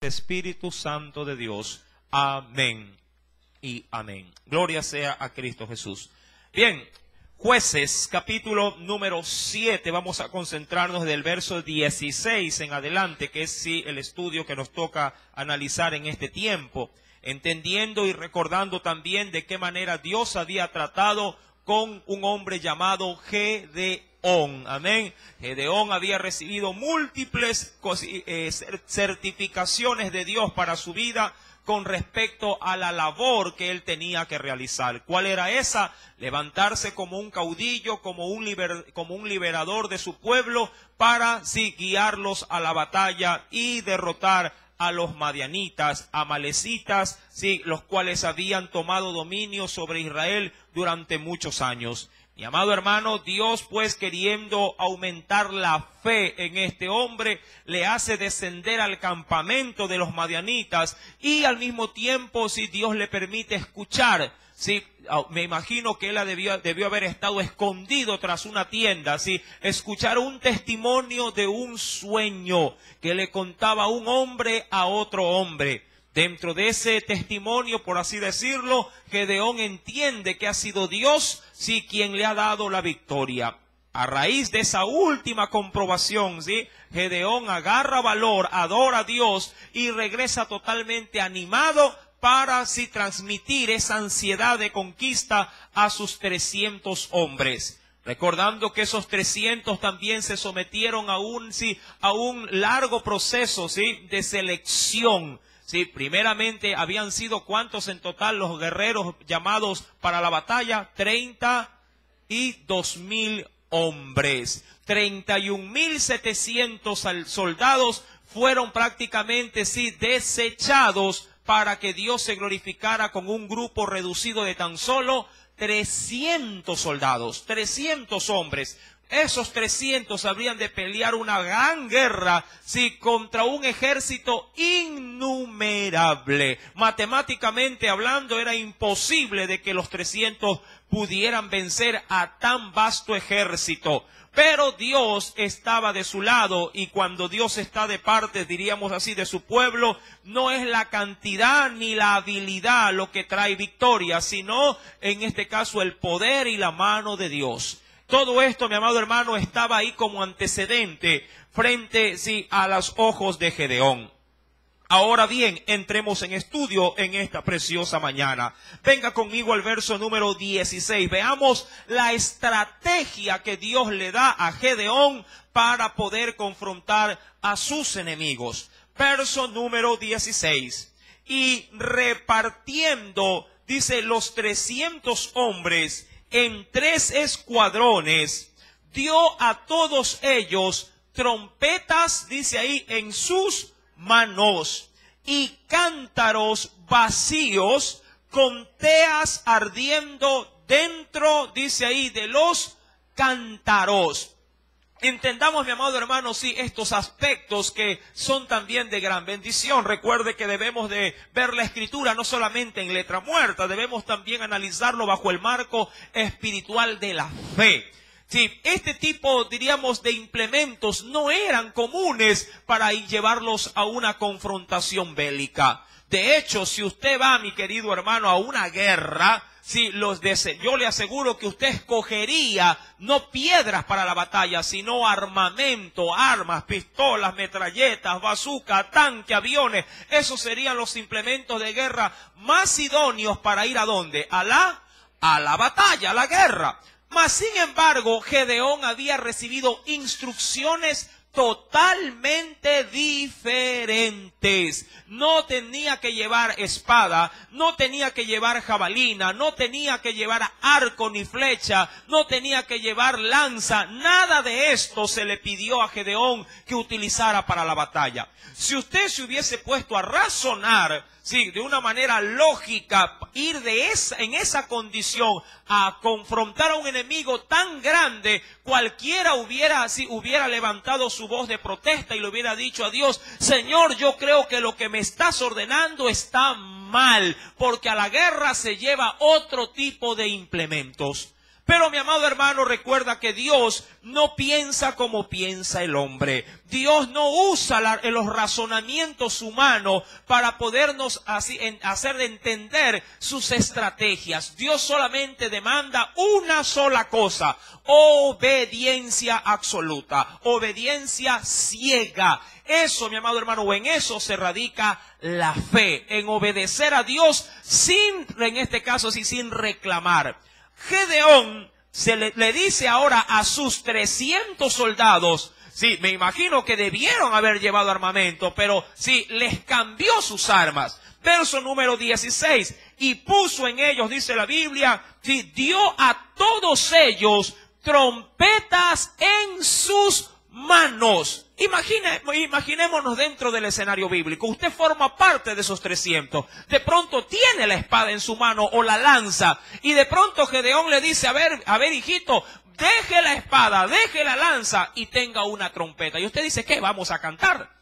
Espíritu Santo de Dios. Amén y amén. Gloria sea a Cristo Jesús. Bien, Jueces, capítulo número 7, vamos a concentrarnos del verso 16 en adelante, que es sí el estudio que nos toca analizar en este tiempo, entendiendo y recordando también de qué manera Dios había tratado con un hombre llamado Gedeón. Amén. Gedeón había recibido múltiples certificaciones de Dios para su vida con respecto a la labor que él tenía que realizar. ¿Cuál era esa? Levantarse como un caudillo, como un liberador de su pueblo, para sí guiarlos a la batalla y derrotar a los madianitas, amalecitas, sí, los cuales habían tomado dominio sobre Israel durante muchos años. Mi amado hermano, Dios pues queriendo aumentar la fe en este hombre, le hace descender al campamento de los madianitas y al mismo tiempo, si Dios le permite escuchar, sí, me imagino que él debió haber estado escondido tras una tienda, sí, escuchar un testimonio de un sueño que le contaba un hombre a otro hombre. Dentro de ese testimonio, por así decirlo, Gedeón entiende que ha sido Dios, sí, quien le ha dado la victoria. A raíz de esa última comprobación, sí, Gedeón agarra valor, adora a Dios y regresa totalmente animado para así transmitir esa ansiedad de conquista a sus 300 hombres. Recordando que esos 300 también se sometieron a un largo proceso, sí, de selección. Sí, primeramente habían sido ¿cuántos en total los guerreros llamados para la batalla? 32,000 hombres. 31,700 soldados fueron prácticamente, sí, desechados para que Dios se glorificara con un grupo reducido de tan solo 300 soldados, 300 hombres. Esos 300 habrían de pelear una gran guerra, sí, contra un ejército innumerable. Matemáticamente hablando, era imposible de que los 300 pudieran vencer a tan vasto ejército. Pero Dios estaba de su lado, y cuando Dios está de parte, diríamos así, de su pueblo, no es la cantidad ni la habilidad lo que trae victoria, sino en este caso el poder y la mano de Dios. Todo esto, mi amado hermano, estaba ahí como antecedente frente, sí, a los ojos de Gedeón. Ahora bien, entremos en estudio en esta preciosa mañana. Venga conmigo al verso número 16. Veamos la estrategia que Dios le da a Gedeón para poder confrontar a sus enemigos. Verso número 16. Y repartiendo, dice, los 300 hombres en 3 escuadrones, dio a todos ellos trompetas, dice ahí, en sus manos, y cántaros vacíos con teas ardiendo dentro, dice ahí, de los cántaros. Entendamos, mi amado hermano, sí, estos aspectos que son también de gran bendición. Recuerde que debemos de ver la Escritura no solamente en letra muerta, debemos también analizarlo bajo el marco espiritual de la fe. Sí, este tipo, diríamos, de implementos no eran comunes para llevarlos a una confrontación bélica. De hecho, si usted va, mi querido hermano, a una guerra, sí, yo le aseguro que usted escogería no piedras para la batalla, sino armamento, armas, pistolas, metralletas, bazooka, tanque, aviones. Esos serían los implementos de guerra más idóneos para ir ¿a dónde? A la batalla, a la guerra. Mas, sin embargo, Gedeón había recibido instrucciones totalmente diferentes. No tenía que llevar espada, no tenía que llevar jabalina, no tenía que llevar arco ni flecha, no tenía que llevar lanza. Nada de esto se le pidió a Gedeón que utilizara para la batalla. Si usted se hubiese puesto a razonar, sí, de una manera lógica, ir en esa condición a confrontar a un enemigo tan grande, cualquiera hubiera levantado su voz de protesta y le hubiera dicho a Dios: Señor, yo creo que lo que me estás ordenando está mal, porque a la guerra se lleva otro tipo de implementos. Pero mi amado hermano, recuerda que Dios no piensa como piensa el hombre. Dios no usa los razonamientos humanos para podernos hacer entender sus estrategias. Dios solamente demanda una sola cosa: obediencia absoluta, obediencia ciega. Eso, mi amado hermano, o en eso se radica la fe, en obedecer a Dios en este caso, sin reclamar. Gedeón le dice ahora a sus 300 soldados, sí, me imagino que debieron haber llevado armamento, pero sí, les cambió sus armas. Verso número 16, y puso en ellos, dice la Biblia, sí, dio a todos ellos trompetas en sus manos. Imaginémonos dentro del escenario bíblico. Usted forma parte de esos 300. De pronto tiene la espada en su mano o la lanza. Y de pronto Gedeón le dice, a ver hijito, deje la espada, deje la lanza y tenga una trompeta. Y usted dice, ¿qué? ¿Vamos a cantar?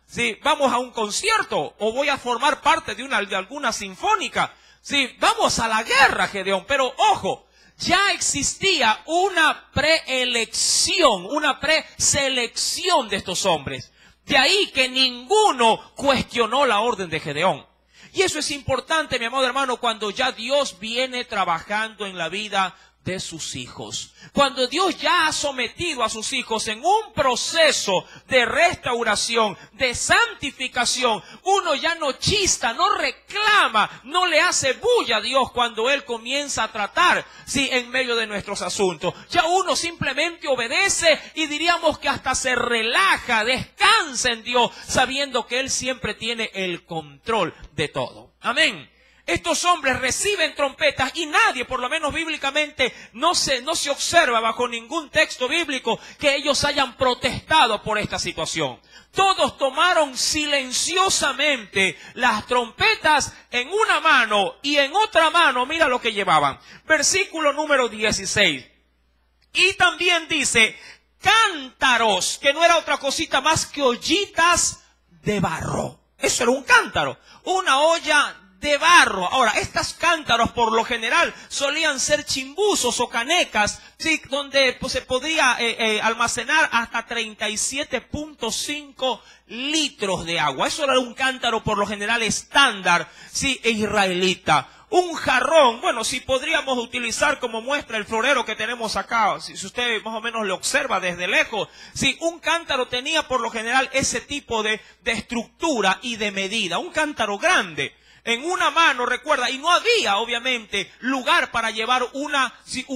Sí, ¿vamos a un concierto? ¿O voy a formar parte de alguna sinfónica? Sí, vamos a la guerra, Gedeón. Pero ojo, ya existía una preelección, una preselección de estos hombres. De ahí que ninguno cuestionó la orden de Gedeón. Y eso es importante, mi amado hermano, cuando ya Dios viene trabajando en la vida de sus hijos. Cuando Dios ya ha sometido a sus hijos en un proceso de restauración, de santificación, uno ya no chista, no reclama, no le hace bulla a Dios cuando Él comienza a tratar, sí, en medio de nuestros asuntos. Ya uno simplemente obedece y diríamos que hasta se relaja, descansa en Dios, sabiendo que Él siempre tiene el control de todo. Amén. Estos hombres reciben trompetas y nadie, por lo menos bíblicamente, no se observa bajo ningún texto bíblico que ellos hayan protestado por esta situación. Todos tomaron silenciosamente las trompetas en una mano y en otra mano, mira lo que llevaban. Versículo número 16. Y también dice, cántaros, que no era otra cosita más que ollitas de barro. Eso era un cántaro, una olla de barro. Ahora, estos cántaros por lo general solían ser chimbuzos o canecas, ¿sí? Donde pues, se podía almacenar hasta 37.5 litros de agua. Eso era un cántaro por lo general estándar, sí, israelita. Un jarrón, bueno, si podríamos utilizar como muestra el florero que tenemos acá, si usted más o menos lo observa desde lejos, sí, un cántaro tenía por lo general ese tipo de estructura y de medida, un cántaro grande. En una mano, recuerda, y no había obviamente lugar para llevar una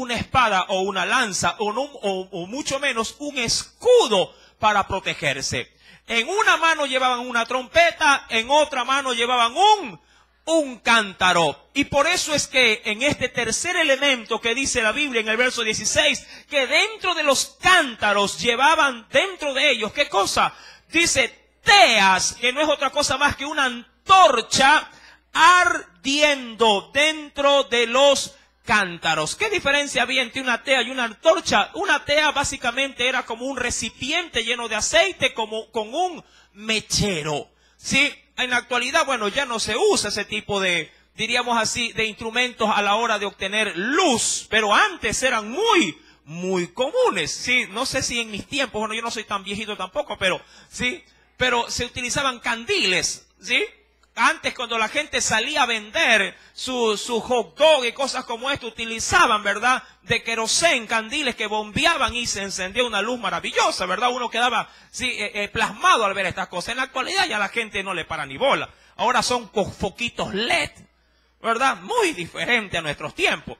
espada o una lanza o mucho menos un escudo para protegerse. En una mano llevaban una trompeta, en otra mano llevaban un cántaro. Y por eso es que en este tercer elemento que dice la Biblia en el verso 16, que dentro de los cántaros llevaban dentro de ellos, ¿qué cosa? Dice teas, que no es otra cosa más que una antorcha ardiendo dentro de los cántaros. ¿Qué diferencia había entre una tea y una antorcha? Una tea básicamente era como un recipiente lleno de aceite, con un mechero. ¿Sí? En la actualidad, bueno, ya no se usa ese tipo de, diríamos así, de instrumentos a la hora de obtener luz, pero antes eran muy comunes. Sí, no sé si en mis tiempos, bueno, yo no soy tan viejito tampoco, pero sí, pero se utilizaban candiles, ¿sí? Antes, cuando la gente salía a vender su hot dog y cosas como esto, utilizaban, ¿verdad?, de querosén, candiles que bombeaban y se encendía una luz maravillosa, ¿verdad? Uno quedaba plasmado al ver estas cosas. En la actualidad ya la gente no le para ni bola. Ahora son foquitos LED, ¿verdad? Muy diferente a nuestros tiempos.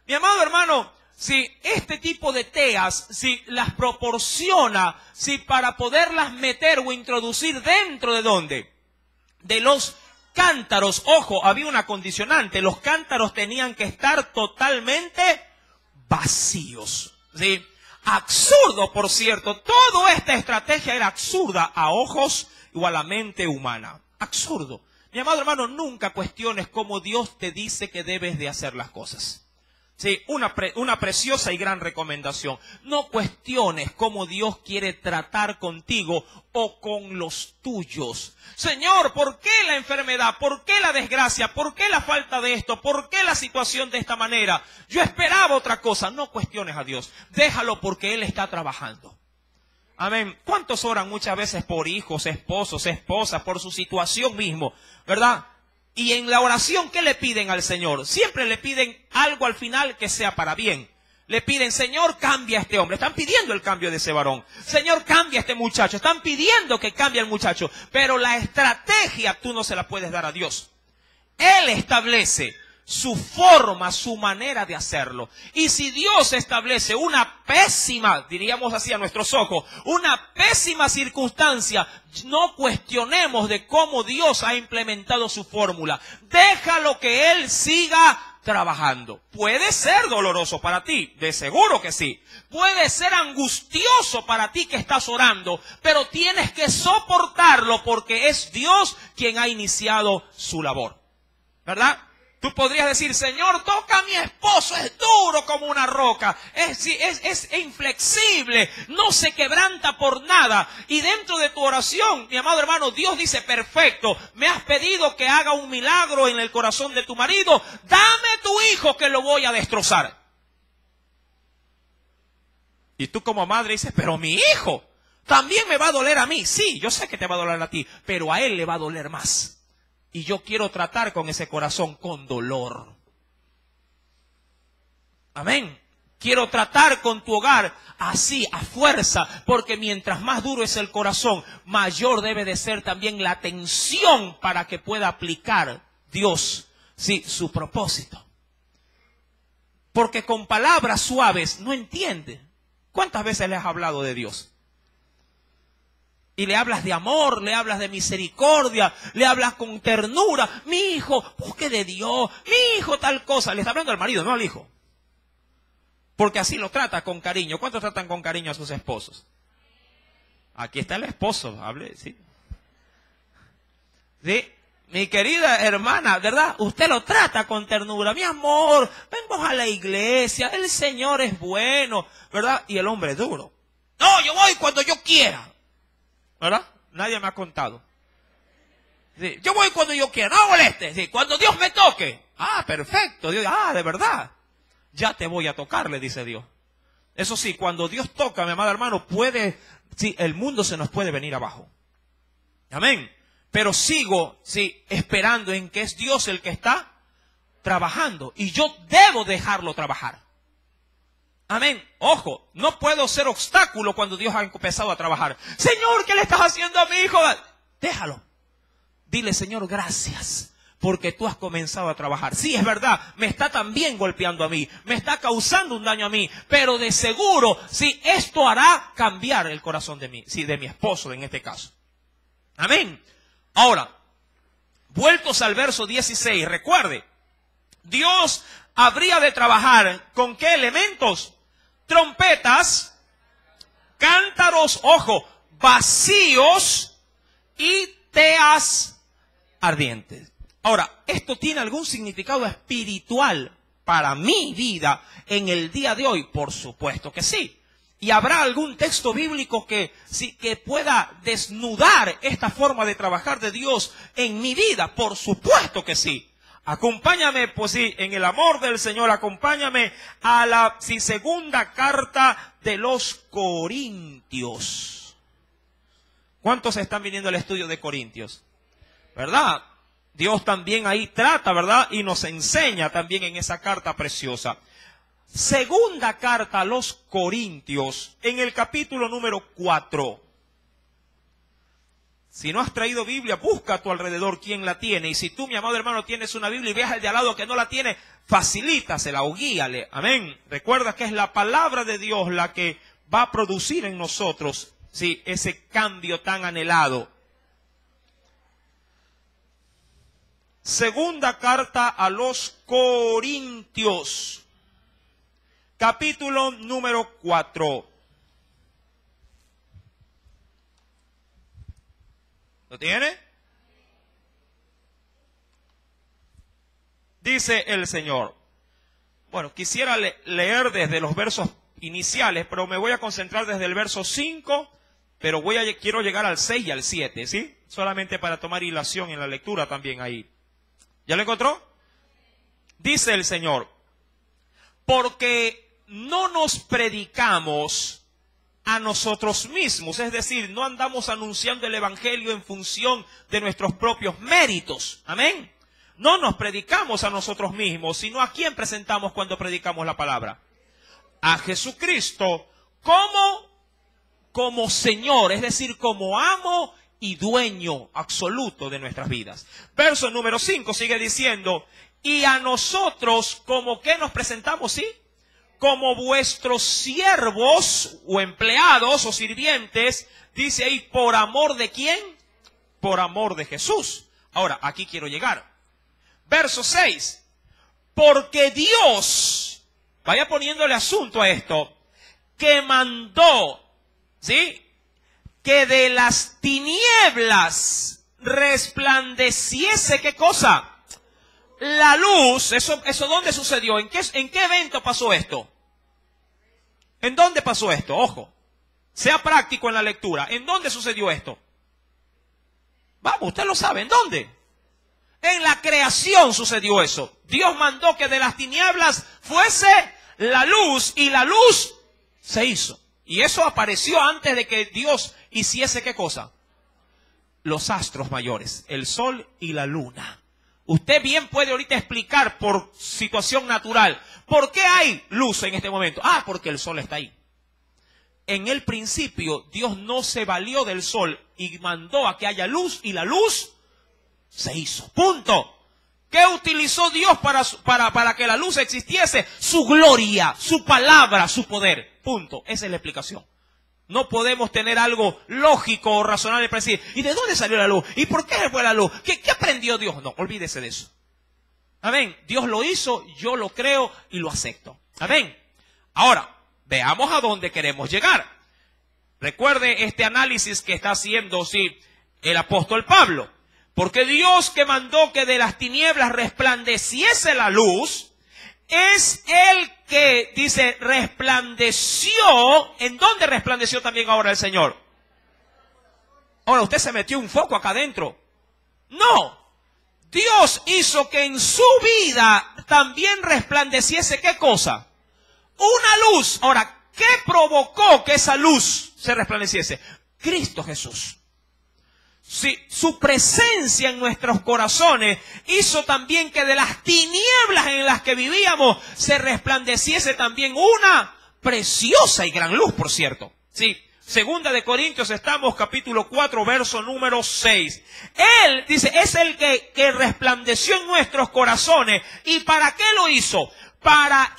Mi amado hermano, si este tipo de teas, si las proporciona, si para poderlas meter o introducir dentro de ¿dónde? De los cántaros, ojo, había una condicionante, los cántaros tenían que estar totalmente vacíos, ¿sí? Absurdo, por cierto, toda esta estrategia era absurda a ojos o a la mente humana, absurdo. Mi amado hermano, nunca cuestiones cómo Dios te dice que debes de hacer las cosas. Sí, una preciosa y gran recomendación. No cuestiones cómo Dios quiere tratar contigo o con los tuyos. Señor, ¿por qué la enfermedad? ¿Por qué la desgracia? ¿Por qué la falta de esto? ¿Por qué la situación de esta manera? Yo esperaba otra cosa. No cuestiones a Dios. Déjalo porque Él está trabajando. Amén. ¿Cuántos oran muchas veces por hijos, esposos, esposas, por su situación mismo? ¿Verdad? Y en la oración, ¿qué le piden al Señor? Siempre le piden algo al final que sea para bien. Le piden, Señor, cambia a este hombre. Están pidiendo el cambio de ese varón. Señor, cambia a este muchacho. Están pidiendo que cambie al muchacho. Pero la estrategia tú no se la puedes dar a Dios. Él establece su forma, su manera de hacerlo. Y si Dios establece una pésima, diríamos así a nuestros ojos, una pésima circunstancia, no cuestionemos de cómo Dios ha implementado su fórmula. Déjalo que Él siga trabajando. Puede ser doloroso para ti, de seguro que sí. Puede ser angustioso para ti que estás orando, pero tienes que soportarlo porque es Dios quien ha iniciado su labor. ¿Verdad? Tú podrías decir, Señor, toca a mi esposo, es duro como una roca, es inflexible, no se quebranta por nada. Y dentro de tu oración, mi amado hermano, Dios dice, perfecto, me has pedido que haga un milagro en el corazón de tu marido, dame tu hijo que lo voy a destrozar. Y tú como madre dices, pero mi hijo también me va a doler a mí. Sí, yo sé que te va a doler a ti, pero a él le va a doler más. Y yo quiero tratar con ese corazón con dolor. Amén. Quiero tratar con tu hogar así, a fuerza, porque mientras más duro es el corazón, mayor debe de ser también la tensión para que pueda aplicar Dios, sí, su propósito. Porque con palabras suaves no entiende. ¿Cuántas veces le has hablado de Dios? Y le hablas de amor, le hablas de misericordia, le hablas con ternura. Mi hijo, busque de Dios, mi hijo tal cosa. Le está hablando al marido, no al hijo. Porque así lo trata con cariño. ¿Cuántos tratan con cariño a sus esposos? Aquí está el esposo, hable, sí. Sí, mi querida hermana, ¿verdad? Usted lo trata con ternura. Mi amor, vengo a la iglesia, el Señor es bueno, ¿verdad? Y el hombre es duro. No, yo voy cuando yo quiera. ¿Verdad? Nadie me ha contado. Sí, yo voy cuando yo quiera, no moleste. Sí, cuando Dios me toque. Ah, perfecto. Dios, de verdad. Ya te voy a tocar, le dice Dios. Eso sí, cuando Dios toca, mi amado hermano, el mundo se nos puede venir abajo. Amén. Pero sigo, esperando en que es Dios el que está trabajando. Y yo debo dejarlo trabajar. Amén. Ojo, no puedo ser obstáculo cuando Dios ha empezado a trabajar. Señor, ¿qué le estás haciendo a mi hijo? Déjalo. Dile, Señor, gracias, porque tú has comenzado a trabajar. Sí, es verdad, me está también golpeando a mí, me está causando un daño a mí, pero de seguro, esto hará cambiar el corazón de mi esposo en este caso. Amén. Ahora, vueltos al verso 16, recuerde, Dios habría de trabajar ¿con qué elementos? Trompetas, cántaros, ojo, vacíos y teas ardientes. Ahora, ¿esto tiene algún significado espiritual para mi vida en el día de hoy? Por supuesto que sí. ¿Y habrá algún texto bíblico que pueda desnudar esta forma de trabajar de Dios en mi vida? Por supuesto que sí. Acompáñame, en el amor del Señor, acompáñame a la segunda carta de los Corintios. ¿Cuántos están viniendo al estudio de Corintios? ¿Verdad? Dios también ahí trata, ¿verdad? Y nos enseña también en esa carta preciosa. Segunda carta a los Corintios, en el capítulo número 4. Si no has traído Biblia, busca a tu alrededor quién la tiene. Y si tú, mi amado hermano, tienes una Biblia y ves al de al lado que no la tiene, facilítasela o guíale. Amén. Recuerda que es la palabra de Dios la que va a producir en nosotros, ese cambio tan anhelado. Segunda carta a los Corintios, capítulo número 4. ¿Lo tiene? Dice el Señor: Bueno, quisiera leer desde los versos iniciales, pero me voy a concentrar desde el verso 5, pero quiero llegar al 6 y al 7, ¿sí? Solamente para tomar hilación en la lectura también ahí. ¿Ya lo encontró? Dice el Señor, porque no nos predicamos a nosotros mismos, es decir, no andamos anunciando el evangelio en función de nuestros propios méritos. Amén. No nos predicamos a nosotros mismos, sino a quién presentamos cuando predicamos la palabra. A Jesucristo como Señor, es decir, como amo y dueño absoluto de nuestras vidas. Verso número 5 sigue diciendo, y a nosotros como que nos presentamos, ¿sí? Como vuestros siervos o empleados o sirvientes, dice ahí, ¿por amor de quién? Por amor de Jesús. Ahora, aquí quiero llegar. Verso 6, porque Dios, vaya poniéndole asunto a esto, que mandó, ¿sí?, que de las tinieblas resplandeciese, ¿qué cosa? La luz. ¿Eso dónde sucedió? ¿En qué evento pasó esto? ¿En dónde pasó esto? Ojo, sea práctico en la lectura. ¿En dónde sucedió esto? Vamos, usted lo sabe, ¿en dónde? En la creación sucedió eso. Dios mandó que de las tinieblas fuese la luz y la luz se hizo. Y eso apareció antes de que Dios hiciese ¿qué cosa? Los astros mayores, el sol y la luna. Usted bien puede ahorita explicar por situación natural, ¿por qué hay luz en este momento? Ah, porque el sol está ahí. En el principio Dios no se valió del sol y mandó a que haya luz y la luz se hizo. Punto. ¿Qué utilizó Dios para que la luz existiese? Su gloria, su palabra, su poder. Punto. Esa es la explicación. No podemos tener algo lógico o razonable para decir, ¿y de dónde salió la luz? ¿Y por qué fue la luz? ¿Qué aprendió Dios? No, olvídese de eso. Amén. Dios lo hizo, yo lo creo y lo acepto. Amén. Ahora, veamos a dónde queremos llegar. Recuerde este análisis que está haciendo, sí, el apóstol Pablo. Porque Dios que mandó que de las tinieblas resplandeciese la luz, es el que, dice, resplandeció. ¿En dónde resplandeció también ahora el Señor? Ahora, usted se metió un foco acá adentro. No. Dios hizo que en su vida también resplandeciese, ¿qué cosa? Una luz. Ahora, ¿qué provocó que esa luz se resplandeciese? Cristo Jesús. Sí, su presencia en nuestros corazones hizo también que de las tinieblas en las que vivíamos se resplandeciese también una preciosa y gran luz, por cierto. Sí, Segunda de Corintios estamos, capítulo 4, verso número 6. Él, dice, es el que resplandeció en nuestros corazones. ¿Y para qué lo hizo? Para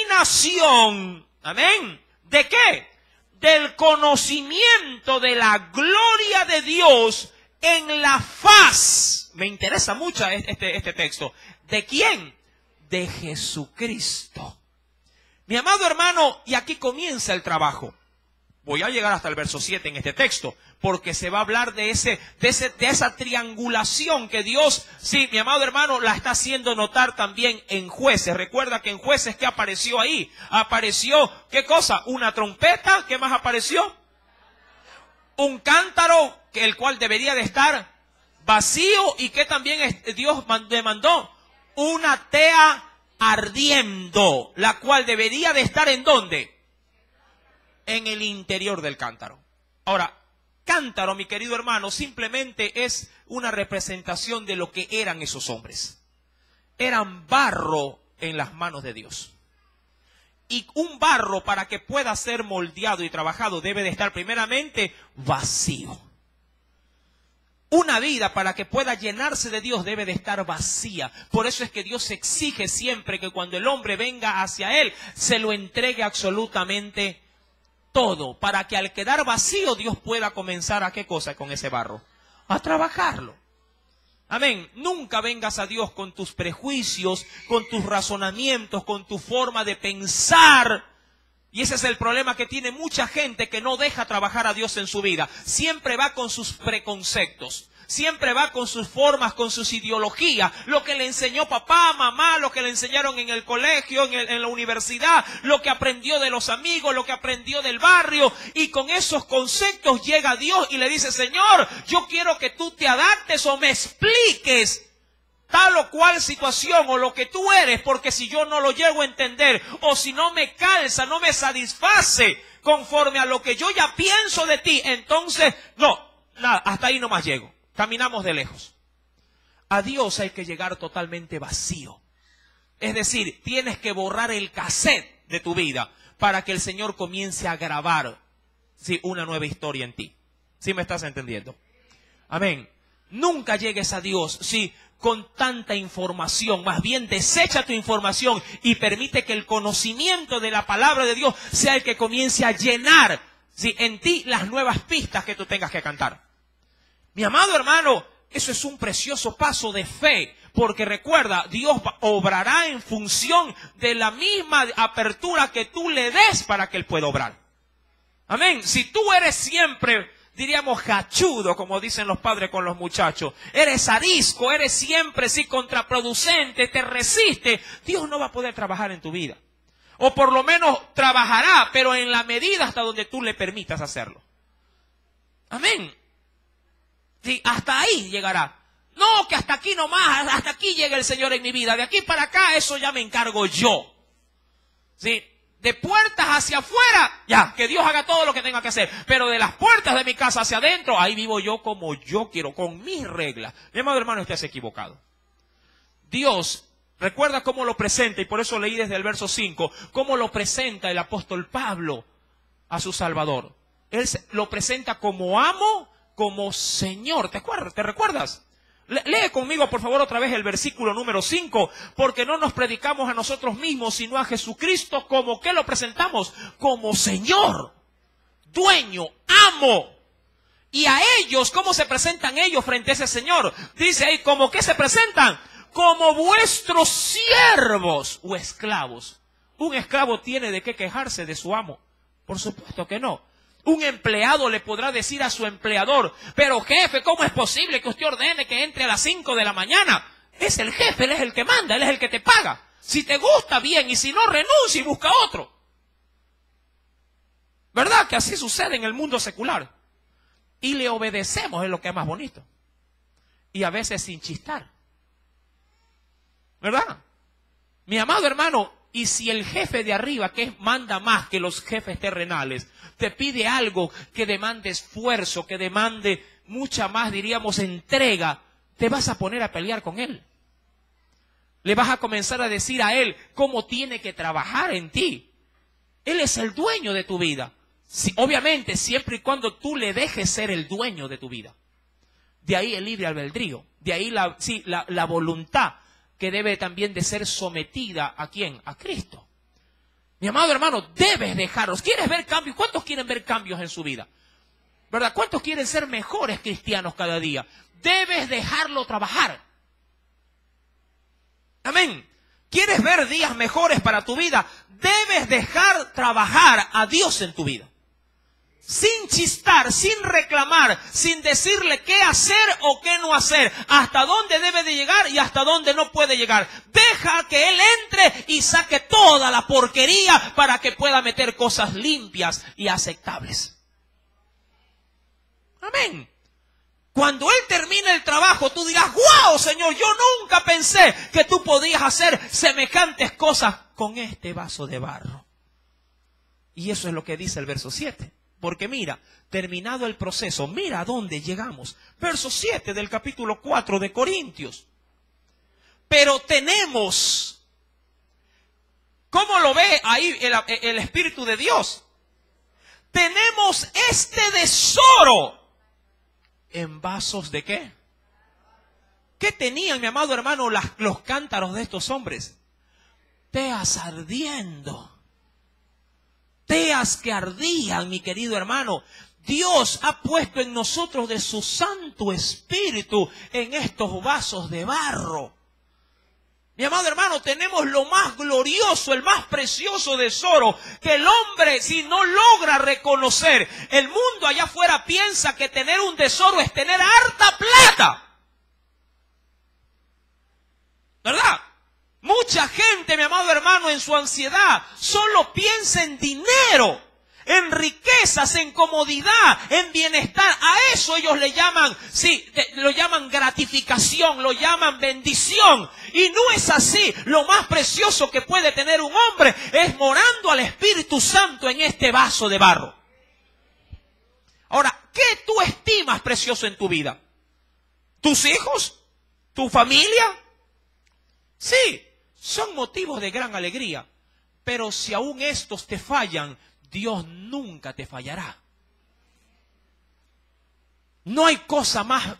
iluminación. Amén. ¿De qué? Del conocimiento de la gloria de Dios en la faz. Me interesa mucho este texto. ¿De quién? De Jesucristo. Mi amado hermano, y aquí comienza el trabajo. Voy a llegar hasta el verso 7 en este texto, porque se va a hablar de esa triangulación que Dios, sí, mi amado hermano, la está haciendo notar también en Jueces. Recuerda que en Jueces, ¿qué apareció ahí? Apareció, ¿qué cosa? Una trompeta. ¿Qué más apareció? Un cántaro, el cual debería de estar vacío, y que también Dios demandó una tea ardiendo, la cual debería de estar ¿en dónde? En el interior del cántaro. Ahora, cántaro, mi querido hermano, simplemente es una representación de lo que eran esos hombres. Eran barro en las manos de Dios. Y un barro, para que pueda ser moldeado y trabajado, debe de estar primeramente vacío. Una vida, para que pueda llenarse de Dios, debe de estar vacía. Por eso es que Dios exige siempre que cuando el hombre venga hacia Él, se lo entregue absolutamente todo, para que al quedar vacío Dios pueda comenzar a ¿qué cosa con ese barro? A trabajarlo. Amén. Nunca vengas a Dios con tus prejuicios, con tus razonamientos, con tu forma de pensar. Y ese es el problema que tiene mucha gente que no deja trabajar a Dios en su vida. Siempre va con sus preconceptos. siempre va con sus formas, con sus ideologías, lo que le enseñó papá, mamá, lo que le enseñaron en el colegio, en la universidad, lo que aprendió de los amigos, lo que aprendió del barrio, y con esos conceptos llega Dios y le dice: Señor, yo quiero que tú te adaptes o me expliques tal o cual situación o lo que tú eres, porque si yo no lo llego a entender, o si no me calza, no me satisface conforme a lo que yo ya pienso de ti, entonces, no, nada, hasta ahí nomás llego. Caminamos de lejos. A Dios hay que llegar totalmente vacío. Es decir, tienes que borrar el cassette de tu vida para que el Señor comience a grabar, ¿sí?, una nueva historia en ti. ¿Sí me estás entendiendo? Amén. Nunca llegues a Dios, sí, con tanta información. Más bien desecha tu información y permite que el conocimiento de la palabra de Dios sea el que comience a llenar, ¿sí?, en ti las nuevas pistas que tú tengas que cantar. Mi amado hermano, eso es un precioso paso de fe, porque recuerda, Dios obrará en función de la misma apertura que tú le des para que Él pueda obrar. Amén. Si tú eres siempre, diríamos, cachudo, como dicen los padres con los muchachos, eres arisco, eres siempre sí contraproducente, te resiste, Dios no va a poder trabajar en tu vida. O por lo menos trabajará, pero en la medida hasta donde tú le permitas hacerlo. Amén. Sí, hasta ahí llegará. No, que hasta aquí nomás, hasta aquí llega el Señor en mi vida. De aquí para acá, eso ya me encargo yo. Sí. De puertas hacia afuera, ya, que Dios haga todo lo que tenga que hacer. Pero de las puertas de mi casa hacia adentro, ahí vivo yo como yo quiero, con mis reglas. Mi amado hermano, estás equivocado. Dios, recuerda cómo lo presenta, y por eso leí desde el verso 5, cómo lo presenta el apóstol Pablo a su Salvador. Él lo presenta como amo, como Señor. ¿Te recuerdas? Lee conmigo, por favor, otra vez el versículo número 5, porque no nos predicamos a nosotros mismos, sino a Jesucristo, como que lo presentamos, como Señor, dueño, amo. Y a ellos, ¿cómo se presentan ellos frente a ese Señor? Dice ahí, ¿cómo que se presentan? Como vuestros siervos o esclavos. ¿Un esclavo tiene de qué quejarse de su amo? Por supuesto que no. Un empleado le podrá decir a su empleador: pero jefe, ¿cómo es posible que usted ordene que entre a las 5 de la mañana? Es el jefe, Él es el que manda, Él es el que te paga. Si te gusta, bien, y si no, renuncia y busca otro. ¿Verdad que así sucede en el mundo secular? Y le obedecemos, es lo que es más bonito. Y a veces sin chistar. ¿Verdad? Mi amado hermano, y si el jefe de arriba, que manda más que los jefes terrenales, te pide algo que demande esfuerzo, que demande mucha más, diríamos, entrega, te vas a poner a pelear con él. Le vas a comenzar a decir a él cómo tiene que trabajar en ti. Él es el dueño de tu vida. Sí, obviamente, siempre y cuando tú le dejes ser el dueño de tu vida. De ahí el libre albedrío. De ahí la voluntad que debe también de ser sometida ¿a quién? A Cristo. Mi amado hermano, debes dejarlos. ¿Quieres ver cambios? ¿Cuántos quieren ver cambios en su vida? ¿Verdad? ¿Cuántos quieren ser mejores cristianos cada día? Debes dejarlo trabajar. Amén. ¿Quieres ver días mejores para tu vida? Debes dejar trabajar a Dios en tu vida. Sin chistar, sin reclamar, sin decirle qué hacer o qué no hacer, hasta dónde debe de llegar y hasta dónde no puede llegar. Deja que Él entre y saque toda la porquería para que pueda meter cosas limpias y aceptables. Amén. Cuando Él termine el trabajo, tú dirás: ¡wow, Señor! Yo nunca pensé que tú podías hacer semejantes cosas con este vaso de barro. Y eso es lo que dice el verso 7. Porque mira, terminado el proceso, mira a dónde llegamos. Verso 7 del capítulo 4 de Corintios. Pero tenemos, ¿cómo lo ve ahí el Espíritu de Dios? Tenemos este tesoro en vasos ¿de qué? ¿Qué tenían, mi amado hermano, los cántaros de estos hombres? Teas ardiendo. Teas que ardían, mi querido hermano. Dios ha puesto en nosotros de su Santo Espíritu en estos vasos de barro. Mi amado hermano, tenemos lo más glorioso, el más precioso tesoro que el hombre, si no logra reconocer, el mundo allá afuera piensa que tener un tesoro es tener harta plata. ¿Verdad? Mucha gente, mi amado hermano, en su ansiedad solo piensa en dinero, en riquezas, en comodidad, en bienestar. A eso ellos le llaman, lo llaman gratificación, lo llaman bendición. Y no es así. Lo más precioso que puede tener un hombre es morando al Espíritu Santo en este vaso de barro. Ahora, ¿qué tú estimas precioso en tu vida? ¿Tus hijos? ¿Tu familia? Sí, son motivos de gran alegría. Pero si aún estos te fallan, Dios nunca te fallará. No hay cosa más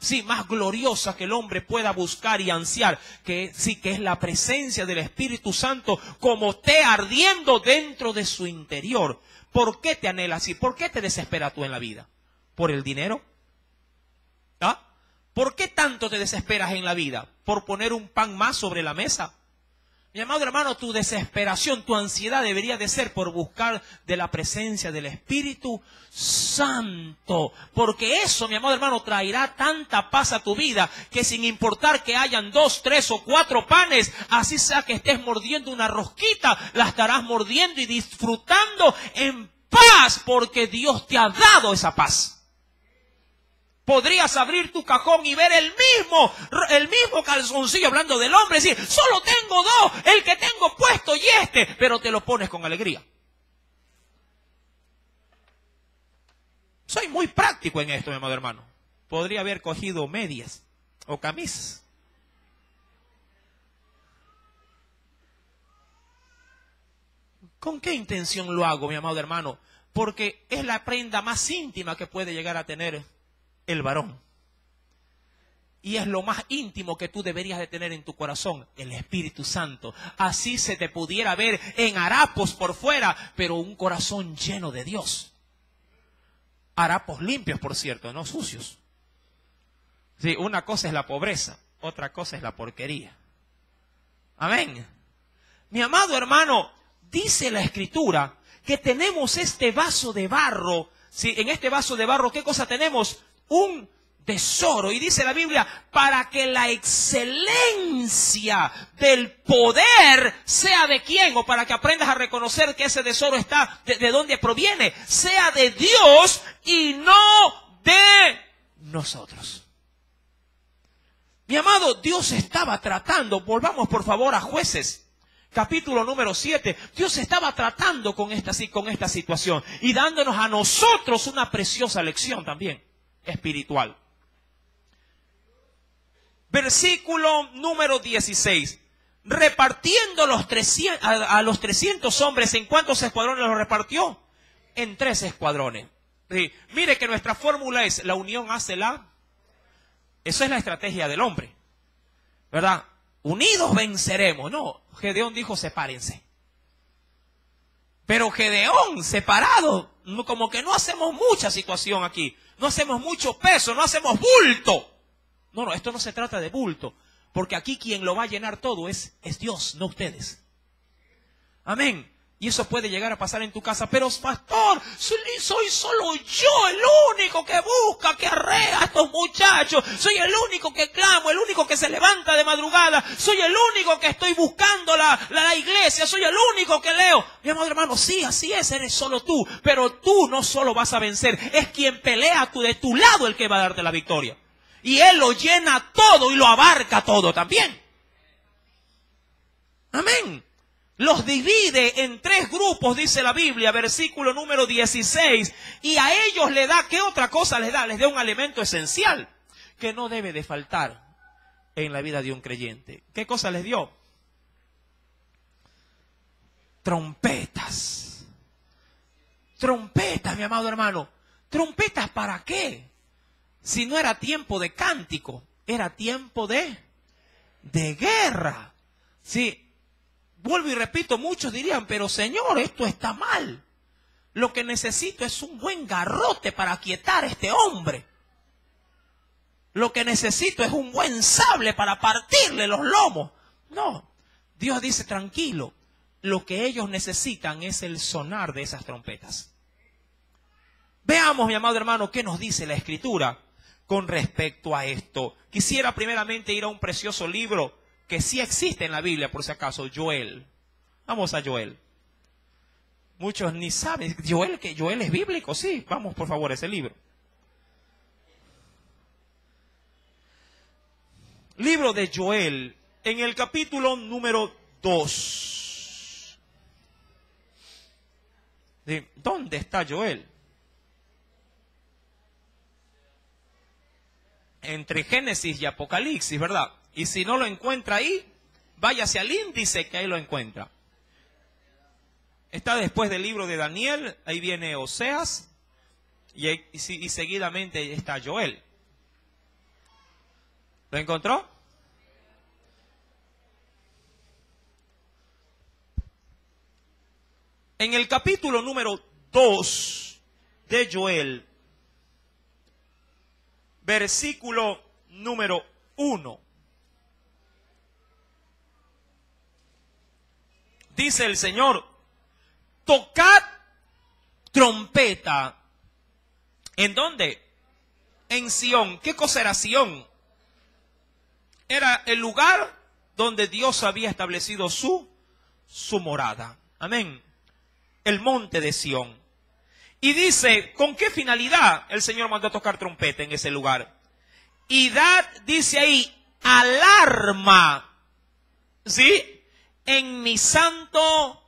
gloriosa que el hombre pueda buscar y ansiar, que es la presencia del Espíritu Santo como té ardiendo dentro de su interior. ¿Por qué te anhela así? ¿Por qué te desesperas tú en la vida? ¿Por el dinero? ¿Ah? ¿Por qué tanto te desesperas en la vida? ¿Por poner un pan más sobre la mesa? Mi amado hermano, tu desesperación, tu ansiedad debería de ser por buscar de la presencia del Espíritu Santo. Porque eso, mi amado hermano, traerá tanta paz a tu vida que sin importar que hayan 2, 3 o 4 panes, así sea que estés mordiendo una rosquita, la estarás mordiendo y disfrutando en paz porque Dios te ha dado esa paz. Podrías abrir tu cajón y ver el mismo calzoncillo, hablando del hombre, decir, solo tengo 2, el que tengo puesto y pero te lo pones con alegría. Soy muy práctico en esto, mi amado hermano. Podría haber cogido medias o camisas. ¿Con qué intención lo hago, mi amado hermano? Porque es la prenda más íntima que puede llegar a tener el varón. Y es lo más íntimo que tú deberías de tener en tu corazón, el Espíritu Santo. Así se te pudiera ver en harapos por fuera, pero un corazón lleno de Dios. Harapos limpios, por cierto, no sucios. Sí, una cosa es la pobreza, otra cosa es la porquería. Amén. Mi amado hermano, dice la Escritura que tenemos este vaso de barro. Sí, en este vaso de barro, ¿qué cosa tenemos? Un tesoro. Y dice la Biblia, para que la excelencia del poder sea de quién, o para que aprendas a reconocer que ese tesoro está, de dónde proviene, sea de Dios y no de nosotros. Mi amado, Dios estaba tratando, volvamos por favor a Jueces, capítulo número 7, Dios estaba tratando con esta situación y dándonos a nosotros una preciosa lección también espiritual. Versículo número 16. Repartiendo a los 300 hombres, ¿en cuántos escuadrones los repartió? En 3 escuadrones. Sí. Mire que nuestra fórmula es, la unión hace la... Eso es la estrategia del hombre, ¿verdad? Unidos venceremos. No, Gedeón dijo, sepárense. Pero Gedeón, separado, como que no hacemos mucha situación aquí. No hacemos mucho peso, no hacemos bulto. No, esto no se trata de bulto. Porque aquí quien lo va a llenar todo es Dios, no ustedes. Amén. Y eso puede llegar a pasar en tu casa. Pero pastor, soy solo yo el único que busca, que arrea a estos muchachos. Soy el único que clamo, el único que se levanta de madrugada. Soy el único que estoy buscando la iglesia. Soy el único que leo. Mi amado hermano, sí, así es, eres solo tú. Pero tú no solo vas a vencer. Es quien pelea de tu lado el que va a darte la victoria. Y Él lo llena todo y lo abarca todo también. Amén. Los divide en 3 grupos, dice la Biblia, versículo número 16. Y a ellos le da, ¿qué otra cosa les da? Les da un alimento esencial que no debe de faltar en la vida de un creyente. ¿Qué cosa les dio? Trompetas. Trompetas, mi amado hermano. ¿Trompetas para qué? Si no era tiempo de cántico, era tiempo de guerra. Sí. Vuelvo y repito, muchos dirían, pero Señor, esto está mal. Lo que necesito es un buen garrote para aquietar a este hombre. Lo que necesito es un buen sable para partirle los lomos. No, Dios dice, tranquilo, lo que ellos necesitan es el sonar de esas trompetas. Veamos, mi amado hermano, qué nos dice la Escritura con respecto a esto. Quisiera primeramente ir a un precioso libro que sí existe en la Biblia, por si acaso, Joel. Vamos a Joel. Muchos ni saben, que Joel es bíblico, sí. Vamos, por favor, a ese libro. Libro de Joel, en el capítulo número 2. ¿Dónde está Joel? Entre Génesis y Apocalipsis, ¿verdad? Y si no lo encuentra ahí, váyase al índice que ahí lo encuentra. Está después del libro de Daniel, ahí viene Oseas, y seguidamente está Joel. ¿Lo encontró? En el capítulo número 2 de Joel, versículo número 1. Dice el Señor, tocad trompeta. ¿En dónde? En Sión. ¿Qué cosa era Sión? Era el lugar donde Dios había establecido su morada. Amén. El monte de Sión. Y dice, ¿con qué finalidad el Señor mandó a tocar trompeta en ese lugar? Y dad, dice ahí, alarma, ¿sí? En mi santo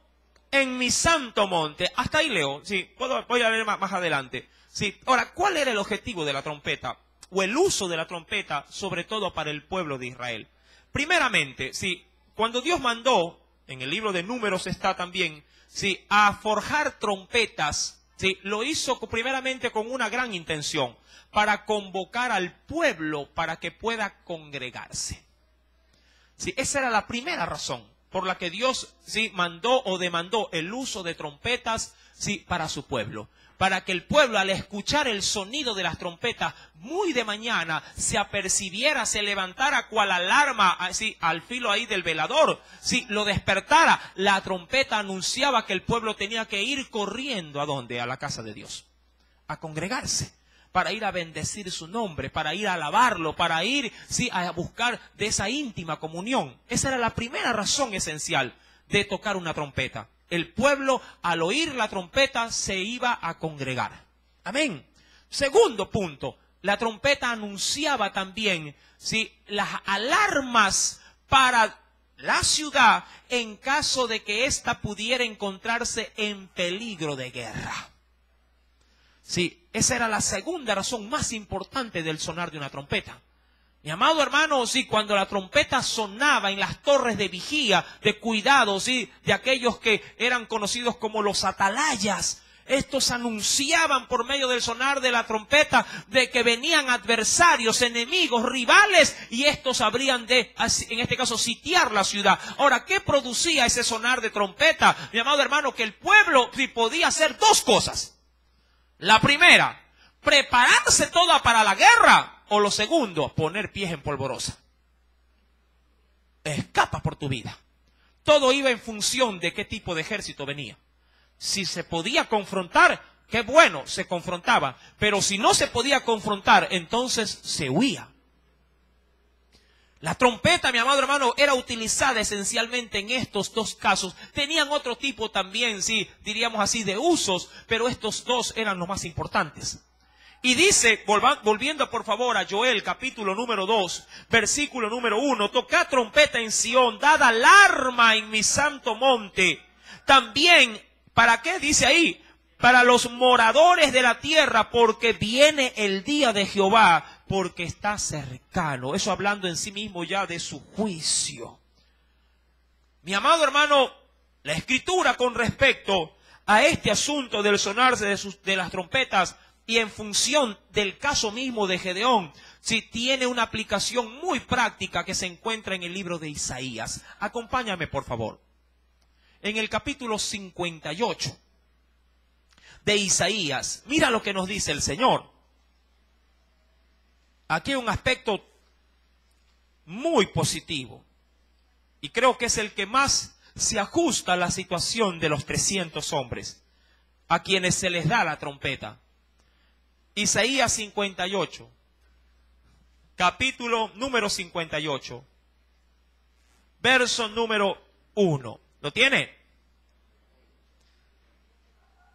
monte. Hasta ahí leo, sí, voy a leer más adelante. Sí. Ahora, ¿cuál era el objetivo de la trompeta? O el uso de la trompeta, sobre todo para el pueblo de Israel. Primeramente, sí, cuando Dios mandó, en el libro de Números está también, sí, a forjar trompetas, sí, lo hizo primeramente con una gran intención, para convocar al pueblo para que pueda congregarse. Sí, esa era la primera razón por la que Dios, sí, mandó o demandó el uso de trompetas, sí, para su pueblo. Para que el pueblo, al escuchar el sonido de las trompetas muy de mañana, se apercibiera, se levantara cual alarma, así, al filo ahí del velador, si lo despertara. La trompeta anunciaba que el pueblo tenía que ir corriendo, ¿a dónde? A la casa de Dios, a congregarse, para ir a bendecir su nombre, para ir a alabarlo, para ir, sí, a buscar de esa íntima comunión. Esa era la primera razón esencial de tocar una trompeta. El pueblo, al oír la trompeta, se iba a congregar. Amén. Segundo punto, la trompeta anunciaba también, ¿sí?, las alarmas para la ciudad en caso de que ésta pudiera encontrarse en peligro de guerra. Sí, esa era la segunda razón más importante del sonar de una trompeta. Mi amado hermano, sí, cuando la trompeta sonaba en las torres de vigía, de cuidado, sí, de aquellos que eran conocidos como los atalayas, estos anunciaban por medio del sonar de la trompeta de que venían adversarios, enemigos, rivales, y estos habrían de, en este caso, sitiar la ciudad. Ahora, ¿qué producía ese sonar de trompeta? Mi amado hermano, que el pueblo sí podía hacer dos cosas. La primera, prepararse toda para la guerra. O lo segundo, poner pies en polvorosa. Escapa por tu vida. Todo iba en función de qué tipo de ejército venía. Si se podía confrontar, qué bueno, se confrontaba. Pero si no se podía confrontar, entonces se huía. La trompeta, mi amado hermano, era utilizada esencialmente en estos dos casos. Tenían otro tipo también, sí, diríamos así, de usos, pero estos dos eran los más importantes. Y dice, volviendo por favor a Joel, capítulo número 2, versículo número 1, tocad trompeta en Sión, dad alarma en mi santo monte. También, ¿para qué? Dice ahí, para los moradores de la tierra, porque viene el día de Jehová, porque está cercano. Eso hablando en sí mismo ya de su juicio. Mi amado hermano, la Escritura con respecto a este asunto del sonarse de las trompetas, y en función del caso mismo de Gedeón, sí, tiene una aplicación muy práctica que se encuentra en el libro de Isaías. Acompáñame, por favor. En el capítulo 58 de Isaías, mira lo que nos dice el Señor. Aquí hay un aspecto muy positivo. Y creo que es el que más se ajusta a la situación de los 300 hombres, a quienes se les da la trompeta. Isaías 58, capítulo número 58, verso número 1. ¿Lo tiene?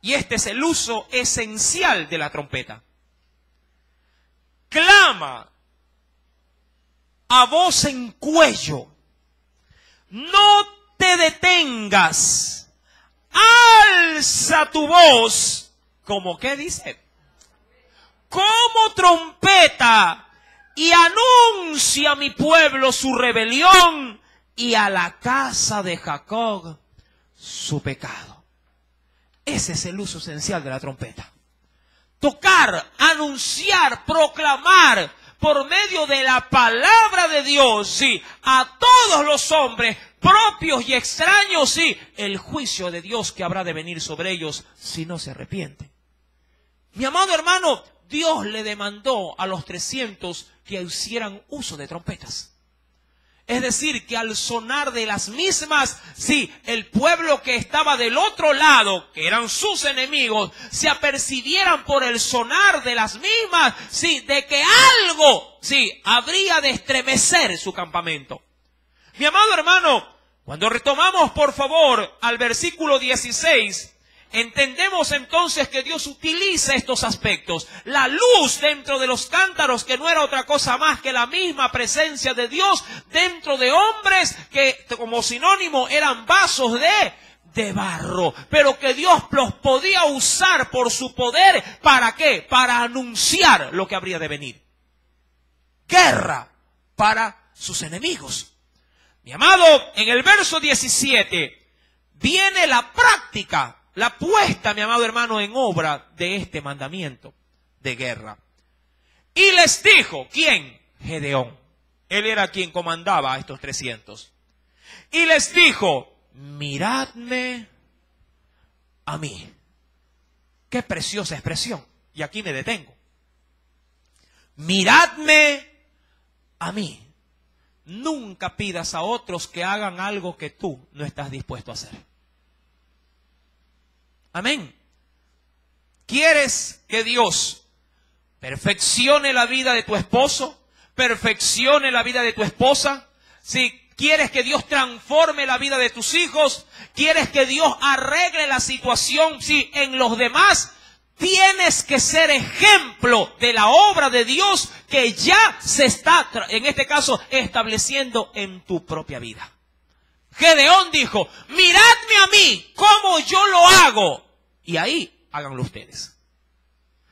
Y este es el uso esencial de la trompeta. Clama a voz en cuello. No te detengas. Alza tu voz. ¿Cómo qué dice? Como trompeta. Y anuncia a mi pueblo su rebelión y a la casa de Jacob su pecado. Ese es el uso esencial de la trompeta. Tocar, anunciar, proclamar por medio de la palabra de Dios, sí, a todos los hombres, propios y extraños, sí, el juicio de Dios que habrá de venir sobre ellos si no se arrepienten. Mi amado hermano, Dios le demandó a los 300 que hicieran uso de trompetas. Es decir, que al sonar de las mismas, sí, el pueblo que estaba del otro lado, que eran sus enemigos, se apercibieran por el sonar de las mismas, sí, de que algo, sí, habría de estremecer su campamento. Mi amado hermano, cuando retomamos, por favor, al versículo 16, entendemos entonces que Dios utiliza estos aspectos. La luz dentro de los cántaros, que no era otra cosa más que la misma presencia de Dios dentro de hombres que como sinónimo eran vasos de barro, pero que Dios los podía usar por su poder. ¿Para qué? Para anunciar lo que habría de venir. Guerra para sus enemigos. Mi amado, en el verso 17 viene la práctica, la puesta, mi amado hermano, en obra de este mandamiento de guerra. Y les dijo, ¿quién? Gedeón. Él era quien comandaba a estos 300. Y les dijo, miradme a mí. Qué preciosa expresión. Y aquí me detengo. Miradme a mí. Nunca pidas a otros que hagan algo que tú no estás dispuesto a hacer. Amén. ¿Quieres que Dios perfeccione la vida de tu esposo? ¿Perfeccione la vida de tu esposa? Si quieres que Dios transforme la vida de tus hijos, ¿quieres que Dios arregle la situación, sí, en los demás? Tienes que ser ejemplo de la obra de Dios que ya se está, en este caso, estableciendo en tu propia vida. Gedeón dijo, miradme a mí, cómo yo lo hago. Y ahí, háganlo ustedes.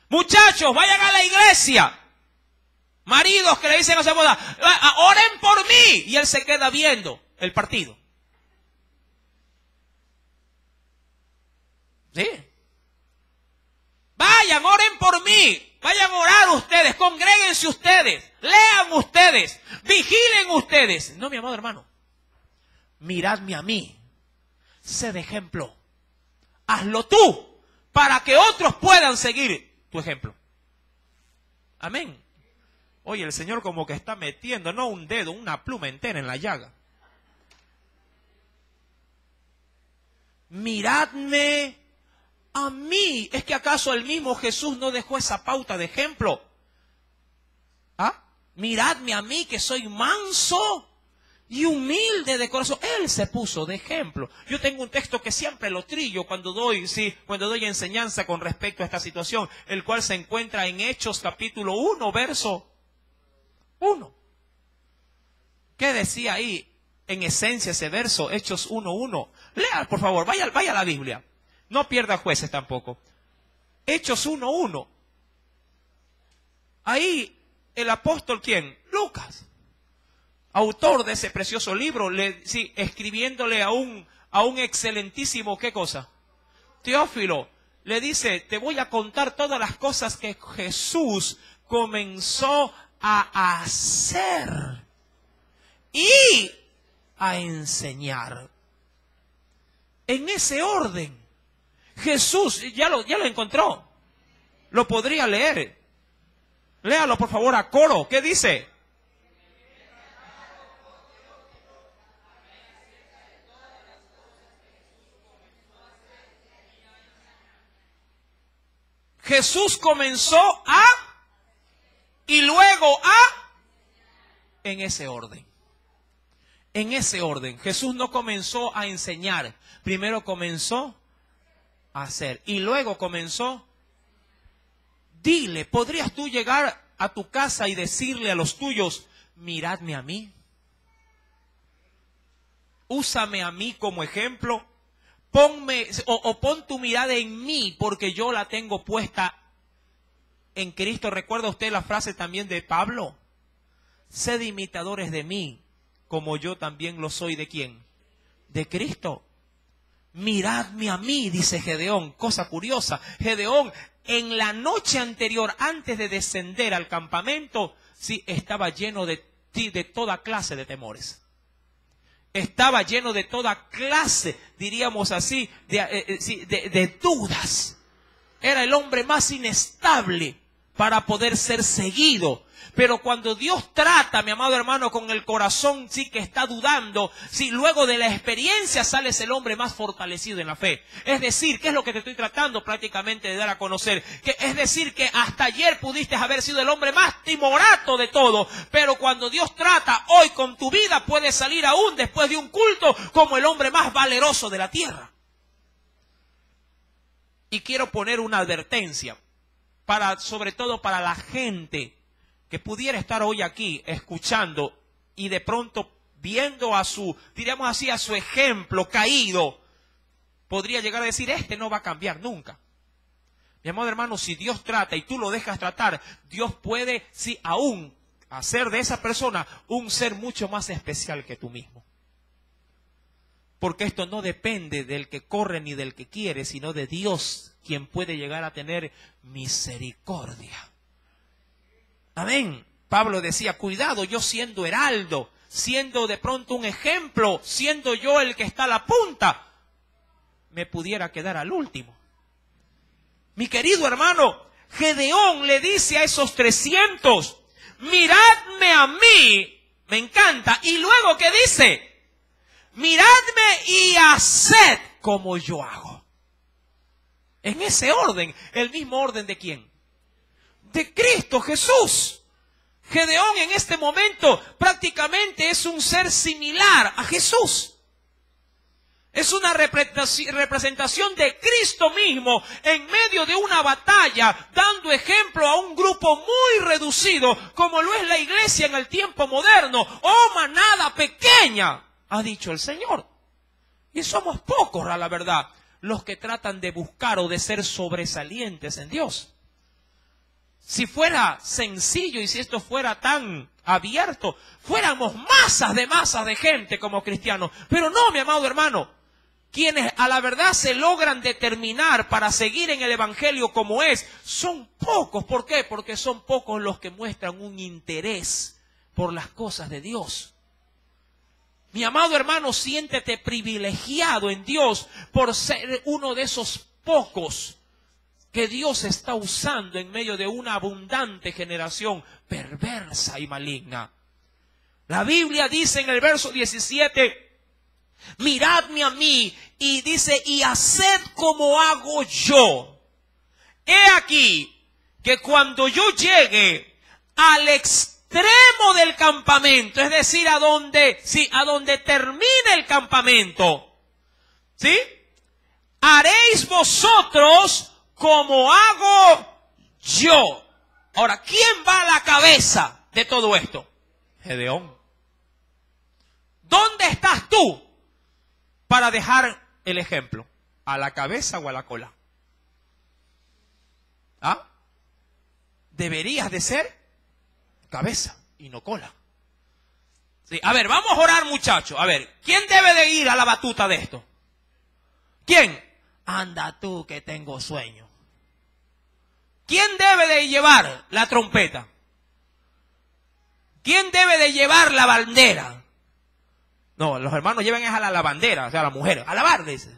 Muchachos, vayan a la iglesia. Maridos que le dicen a su esposa, oren por mí. Y él se queda viendo el partido. ¿Sí? Vayan, oren por mí. Vayan a orar ustedes, congréguense ustedes, lean ustedes, vigilen ustedes. No, mi amado hermano. Miradme a mí. Sé de ejemplo. Hazlo tú para que otros puedan seguir tu ejemplo. Amén. Oye, el Señor como que está metiendo, no un dedo, una pluma entera en la llaga. Miradme a mí. ¿Es que acaso el mismo Jesús no dejó esa pauta de ejemplo? ¿Ah? Miradme a mí que soy manso y humilde de corazón. Él se puso de ejemplo. Yo tengo un texto que siempre lo trillo cuando doy enseñanza con respecto a esta situación, el cual se encuentra en Hechos capítulo 1, verso 1. ¿Qué decía ahí en esencia ese verso? Hechos 1:1. Lea, por favor, vaya a la Biblia. No pierda jueces tampoco. Hechos 1:1. Ahí el apóstol, ¿quién? Lucas, autor de ese precioso libro, escribiéndole a un excelentísimo, ¿qué cosa? Teófilo, le dice, te voy a contar todas las cosas que Jesús comenzó a hacer y a enseñar. En ese orden, Jesús, ya lo encontró, lo podría leer. Léalo por favor a coro, ¿qué dice? Jesús comenzó a y luego a en ese orden. En ese orden. Jesús no comenzó a enseñar. Primero comenzó a hacer. Y luego comenzó. Dile, ¿podrías tú llegar a tu casa y decirle a los tuyos, miradme a mí? Úsame a mí como ejemplo. Ponme o pon tu mirada en mí porque yo la tengo puesta en Cristo. ¿Recuerda usted la frase también de Pablo? Sed imitadores de mí, como yo también lo soy ¿de quién? De Cristo. Miradme a mí, dice Gedeón. Cosa curiosa, Gedeón en la noche anterior, antes de descender al campamento, sí, estaba lleno de toda clase de temores. Estaba lleno de toda clase, diríamos así, de dudas. Era el hombre más inestable para poder ser seguido. Pero cuando Dios trata, mi amado hermano, con el corazón sí que está dudando, sí, luego de la experiencia sales el hombre más fortalecido en la fe. Es decir, ¿qué es lo que te estoy tratando prácticamente de dar a conocer? Es decir, que hasta ayer pudiste haber sido el hombre más timorato de todo, pero cuando Dios trata hoy con tu vida, puedes salir aún después de un culto como el hombre más valeroso de la tierra. Y quiero poner una advertencia, sobre todo para la gente que pudiera estar hoy aquí escuchando y de pronto viendo a diríamos así, a su ejemplo caído, podría llegar a decir, este no va a cambiar nunca. Mi amado hermano, si Dios trata y tú lo dejas tratar, Dios puede, sí, aún hacer de esa persona un ser mucho más especial que tú mismo. Porque esto no depende del que corre ni del que quiere, sino de Dios, quien puede llegar a tener misericordia. Amén. Pablo decía, cuidado, yo siendo heraldo, siendo de pronto un ejemplo, siendo yo el que está a la punta, me pudiera quedar al último. Mi querido hermano, Gedeón le dice a esos 300, miradme a mí, me encanta. Y luego, ¿qué dice? Miradme y haced como yo hago. En ese orden, el mismo orden ¿de quién? De Cristo Jesús. Gedeón en este momento prácticamente es un ser similar a Jesús. Es una representación de Cristo mismo en medio de una batalla, dando ejemplo a un grupo muy reducido, como lo es la iglesia en el tiempo moderno. ¡Oh, manada pequeña!, ha dicho el Señor. Y somos pocos, a la verdad, los que tratan de buscar o de ser sobresalientes en Dios. Si fuera sencillo y si esto fuera tan abierto, fuéramos masas de gente como cristianos. Pero no, mi amado hermano. Quienes a la verdad se logran determinar para seguir en el Evangelio como es, son pocos. ¿Por qué? Porque son pocos los que muestran un interés por las cosas de Dios. Mi amado hermano, siéntete privilegiado en Dios por ser uno de esos pocos que Dios está usando en medio de una abundante generación perversa y maligna. La Biblia dice en el verso 17, miradme a mí, y dice, y haced como hago yo. He aquí que cuando yo llegue al extremo del campamento, es decir, a donde termine el campamento, ¿sí? Haréis vosotros como hago yo. Ahora, ¿quién va a la cabeza de todo esto? Gedeón. ¿Dónde estás tú para dejar el ejemplo? ¿A la cabeza o a la cola? ¿Ah? Deberías de ser cabeza y no cola. Sí. A ver, vamos a orar, muchachos. A ver, ¿quién debe de ir a la batuta de esto? ¿Quién? Anda tú que tengo sueño. ¿Quién debe de llevar la trompeta? ¿Quién debe de llevar la bandera? No, los hermanos llevan a la bandera, o sea, a la mujer. A lavar, dice.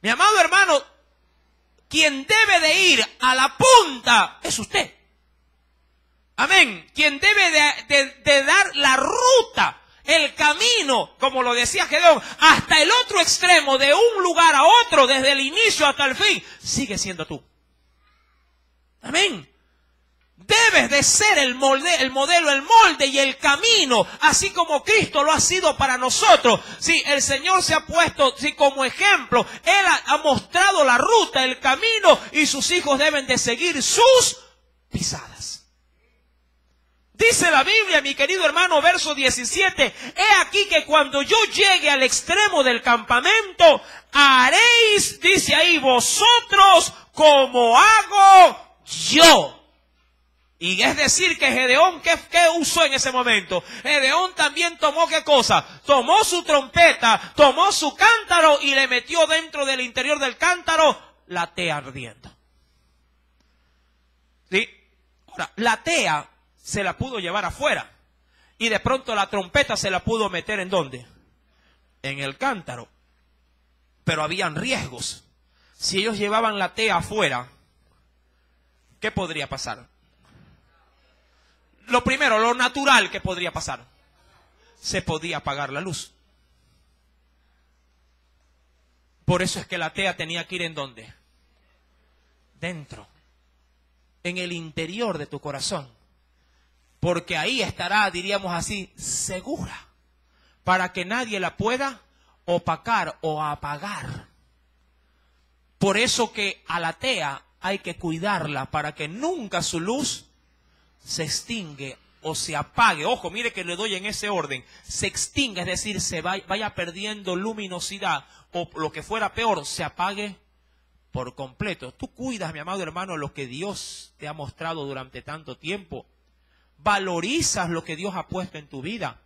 Mi amado hermano, quien debe de ir a la punta es usted. Amén. Quien debe de dar la ruta, el camino, como lo decía Gedeón, hasta el otro extremo, de un lugar a otro, desde el inicio hasta el fin, sigue siendo tú. Amén. Debes de ser el modelo, el molde y el camino, así como Cristo lo ha sido para nosotros. Sí, el Señor se ha puesto como ejemplo. Él ha mostrado la ruta, el camino, y sus hijos deben de seguir sus pisadas. Dice la Biblia, mi querido hermano, verso 17, he aquí que cuando yo llegue al extremo del campamento, haréis, dice ahí, vosotros como hago yo. Y es decir que Gedeón, ¿qué usó en ese momento? Gedeón también tomó, ¿qué cosa? Tomó su trompeta, tomó su cántaro y le metió dentro del interior del cántaro la tea ardiendo. ¿Sí? Ahora, la tea se la pudo llevar afuera. Y de pronto la trompeta se la pudo meter ¿en dónde? En el cántaro. Pero habían riesgos. Si ellos llevaban la tea afuera, ¿qué podría pasar? Lo primero, lo natural que podría pasar, se podía apagar la luz. Por eso es que la tea tenía que ir ¿en dónde? Dentro, en el interior de tu corazón. Porque ahí estará, diríamos así, segura, para que nadie la pueda opacar o apagar. Por eso que a la tea hay que cuidarla para que nunca su luz se extingue o se apague. Ojo, mire que le doy en ese orden. Se extingue, es decir, se vaya perdiendo luminosidad, o lo que fuera peor, se apague por completo. Tú cuidas, mi amado hermano, lo que Dios te ha mostrado durante tanto tiempo. Valorizas lo que Dios ha puesto en tu vida,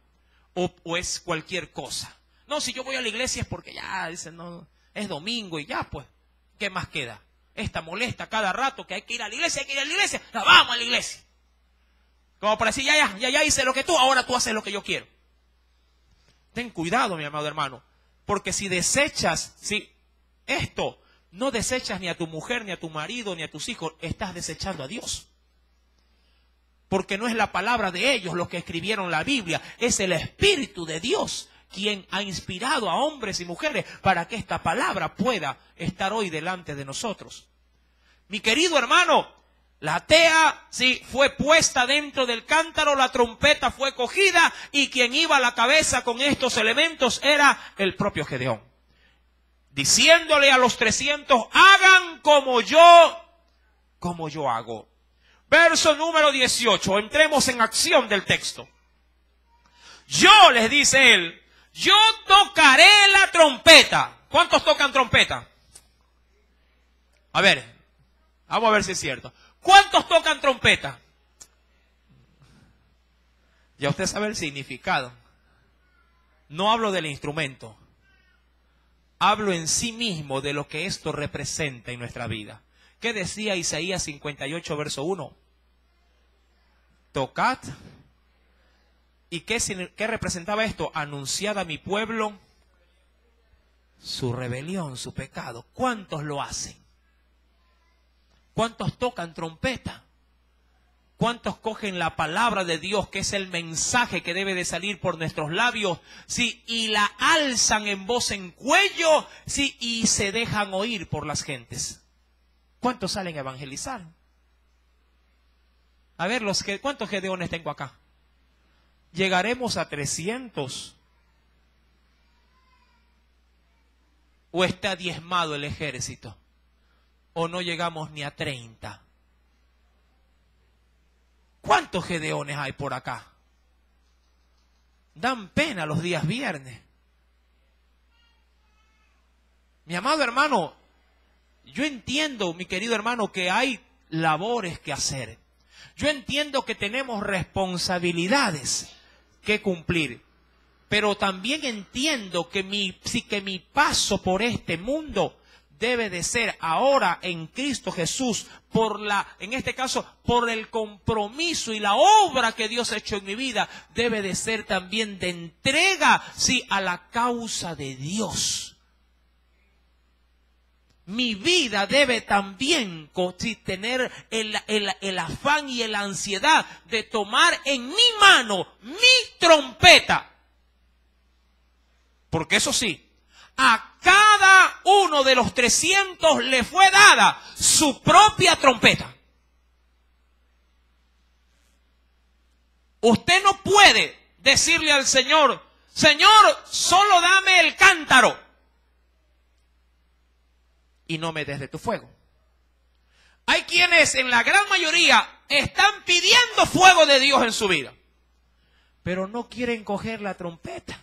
o es cualquier cosa. No, si yo voy a la iglesia es porque ya, dicen, no, es domingo y ya, pues, ¿qué más queda? Esta molesta cada rato que hay que ir a la iglesia, hay que ir a la iglesia, no, vamos a la iglesia. Como para decir, ya hice lo que tú, ahora tú haces lo que yo quiero. Ten cuidado, mi amado hermano, porque si desechas, si esto, no desechas ni a tu mujer, ni a tu marido, ni a tus hijos, estás desechando a Dios. Porque no es la palabra de ellos los que escribieron la Biblia, es el Espíritu de Dios quien ha inspirado a hombres y mujeres para que esta palabra pueda estar hoy delante de nosotros. Mi querido hermano, la tea, sí, fue puesta dentro del cántaro, la trompeta fue cogida y quien iba a la cabeza con estos elementos era el propio Gedeón. Diciéndole a los 300, hagan como yo hago. Verso número 18, entremos en acción del texto. Yo, les dice él, yo tocaré la trompeta. ¿Cuántos tocan trompeta? A ver, vamos a ver si es cierto. ¿Cuántos tocan trompeta? Ya usted sabe el significado. No hablo del instrumento. Hablo en sí mismo de lo que esto representa en nuestra vida. ¿Qué decía Isaías 58, verso 1? Tocad. ¿Y qué representaba esto? Anunciad a mi pueblo su rebelión, su pecado. ¿Cuántos lo hacen? ¿Cuántos tocan trompeta? ¿Cuántos cogen la palabra de Dios, que es el mensaje que debe de salir por nuestros labios, sí, y la alzan en voz en cuello, sí, y se dejan oír por las gentes? ¿Cuántos salen a evangelizar? A ver, ¿cuántos gedeones tengo acá? ¿Llegaremos a 300? ¿O está diezmado el ejército? ¿O no llegamos ni a 30? ¿Cuántos gedeones hay por acá? Dan pena los días viernes. Mi amado hermano, yo entiendo, mi querido hermano, que hay labores que hacer. Yo entiendo que tenemos responsabilidades que cumplir. Pero también entiendo que mi paso por este mundo debe de ser ahora en Cristo Jesús, en este caso, por el compromiso y la obra que Dios ha hecho en mi vida, debe de ser también de entrega, sí, a la causa de Dios. Mi vida debe también tener el afán y la ansiedad de tomar en mi mano mi trompeta Porque eso sí, a cada uno de los 300 le fue dada su propia trompeta. Usted no puede decirle al Señor, Señor, solo dame el cántaro y no me des de tu fuego. Hay quienes, en la gran mayoría, están pidiendo fuego de Dios en su vida, pero no quieren coger la trompeta.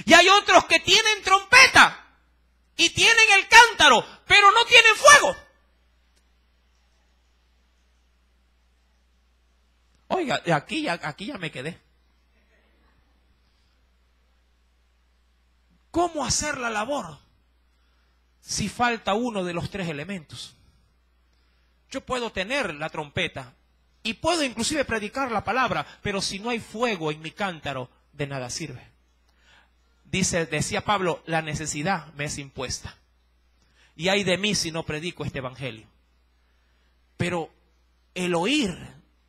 Y hay otros que tienen trompeta y tienen el cántaro, pero no tienen fuego. Oiga, aquí ya me quedé. ¿Cómo hacer la labor si falta uno de los 3 elementos? Yo puedo tener la trompeta y puedo inclusive predicar la palabra, pero si no hay fuego en mi cántaro, de nada sirve. Decía Pablo, la necesidad me es impuesta. Y ay de mí si no predico este evangelio. Pero el oír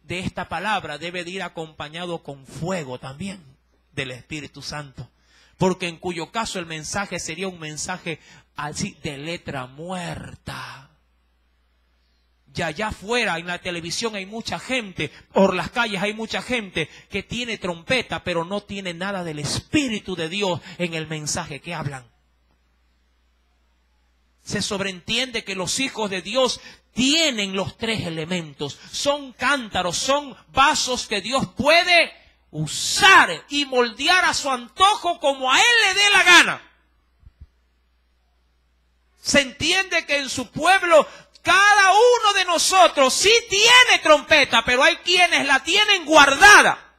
de esta palabra debe de ir acompañado con fuego también del Espíritu Santo. Porque en cuyo caso el mensaje sería un mensaje así de letra muerta. Y allá afuera en la televisión hay mucha gente, por las calles hay mucha gente que tiene trompeta, pero no tiene nada del Espíritu de Dios en el mensaje que hablan. Se sobreentiende que los hijos de Dios tienen los 3 elementos. Son cántaros, son vasos que Dios puede usar y moldear a su antojo como a Él le dé la gana. Se entiende que en su pueblo cada uno de nosotros sí tiene trompeta, pero hay quienes la tienen guardada.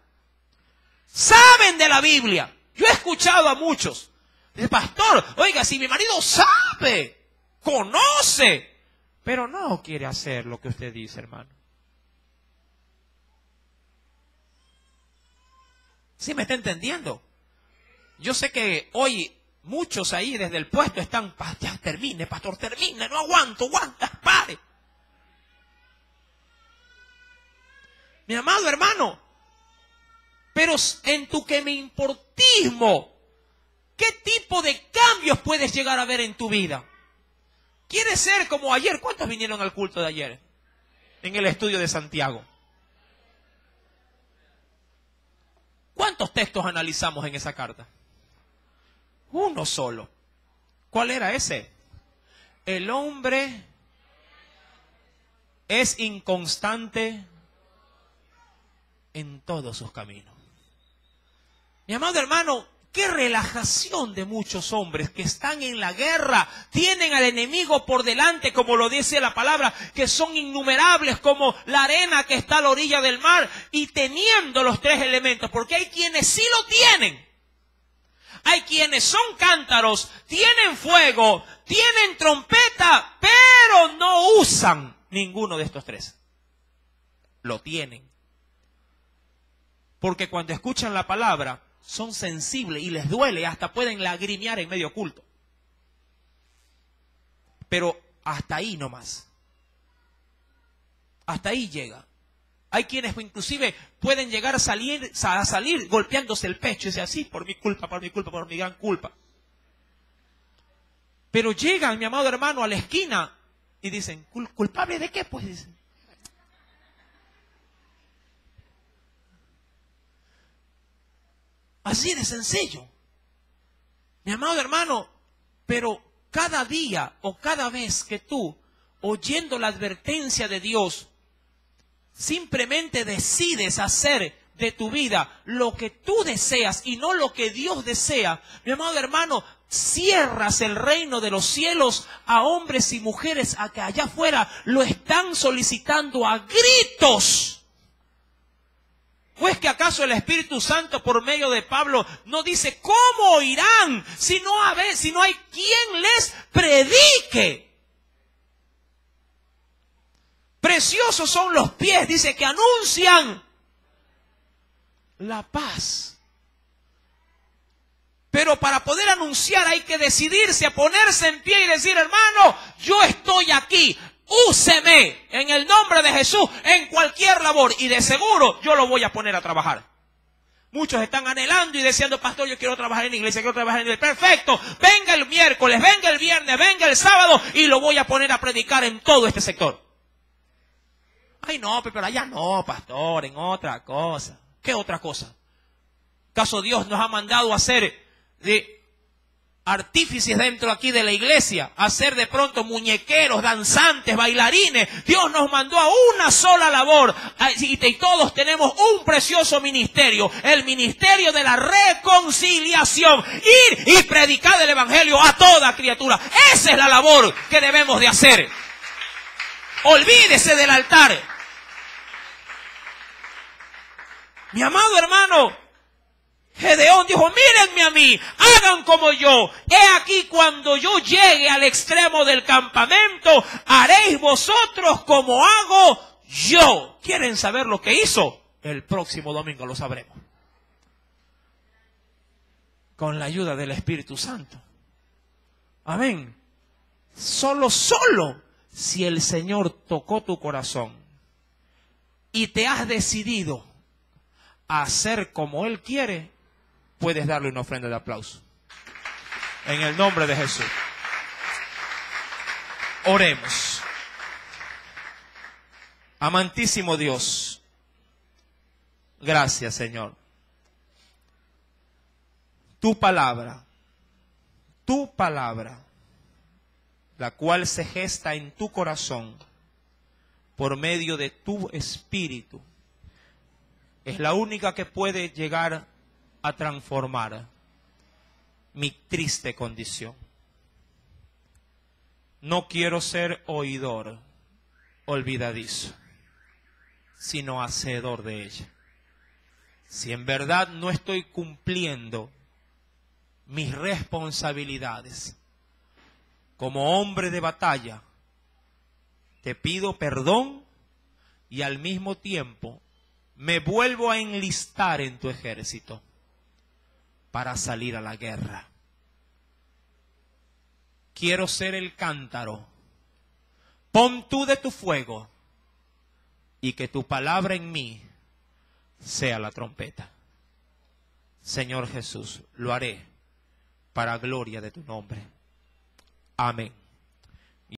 Saben de la Biblia. Yo he escuchado a muchos. El pastor, oiga, si mi marido sabe, conoce, pero no quiere hacer lo que usted dice, hermano. ¿Sí me está entendiendo? Yo sé que hoy muchos ahí desde el puesto están, ya termine, pastor, termine, no aguanto, pare. Mi amado hermano, pero en tu que me importismo, ¿qué tipo de cambios puedes llegar a ver en tu vida? ¿Quieres ser como ayer? ¿Cuántos vinieron al culto de ayer? En el estudio de Santiago. ¿Cuántos textos analizamos en esa carta? Uno solo. ¿Cuál era ese? El hombre es inconstante en todos sus caminos. Mi amado hermano, qué relajación de muchos hombres que están en la guerra, tienen al enemigo por delante, como lo dice la palabra, que son innumerables como la arena que está a la orilla del mar, y teniendo los 3 elementos, porque hay quienes sí lo tienen. Hay quienes son cántaros, tienen fuego, tienen trompeta, pero no usan ninguno de estos 3. Lo tienen. Porque cuando escuchan la palabra, son sensibles y les duele, hasta pueden lagrimear en medio culto. Pero hasta ahí nomás. Hasta ahí llega. Hay quienes inclusive pueden llegar a salir golpeándose el pecho y decir así, por mi culpa, por mi gran culpa. Pero llegan, mi amado hermano, a la esquina y dicen, ¿culpable de qué? Pues dicen. Así de sencillo. Mi amado hermano, pero cada día o cada vez que tú, oyendo la advertencia de Dios, simplemente decides hacer de tu vida lo que tú deseas y no lo que Dios desea, mi amado hermano, cierras el reino de los cielos a hombres y mujeres a que allá afuera lo están solicitando a gritos. ¿O es que acaso el Espíritu Santo por medio de Pablo no dice cómo oirán si no hay quien les predique? Preciosos son los pies, dice, que anuncian la paz. Pero para poder anunciar hay que decidirse a ponerse en pie y decir, hermano, yo estoy aquí. Úseme en el nombre de Jesús en cualquier labor y de seguro yo lo voy a poner a trabajar. Muchos están anhelando y deseando, pastor, yo quiero trabajar en la iglesia, quiero trabajar en la iglesia. Perfecto, venga el miércoles, venga el viernes, venga el sábado y lo voy a poner a predicar en todo este sector. Ay, no, pero allá no, pastor, en otra cosa. ¿Qué otra cosa? ¿Acaso Dios nos ha mandado a ser de artífices dentro aquí de la iglesia? A ser de pronto muñequeros, danzantes, bailarines. Dios nos mandó a una sola labor. Y todos tenemos un precioso ministerio. El ministerio de la reconciliación. Ir y predicar el evangelio a toda criatura. Esa es la labor que debemos de hacer. Olvídese del altar. Mi amado hermano, Gedeón dijo, mírenme a mí, hagan como yo. He aquí cuando yo llegue al extremo del campamento, haréis vosotros como hago yo. ¿Quieren saber lo que hizo? El próximo domingo lo sabremos. Con la ayuda del Espíritu Santo. Amén. Solo si el Señor tocó tu corazón y te has decidido a hacer como Él quiere, puedes darle una ofrenda de aplauso. En el nombre de Jesús. Oremos. Amantísimo Dios, gracias, Señor. Tu palabra, la cual se gesta en tu corazón por medio de tu espíritu, es la única que puede llegar a transformar mi triste condición. No quiero ser oidor olvidadizo, sino hacedor de ella. Si en verdad no estoy cumpliendo mis responsabilidades como hombre de batalla, te pido perdón y al mismo tiempo me vuelvo a enlistar en tu ejército para salir a la guerra. Quiero ser el cántaro. Pon tú de tu fuego y que tu palabra en mí sea la trompeta. Señor Jesús, lo haré para gloria de tu nombre. Amén.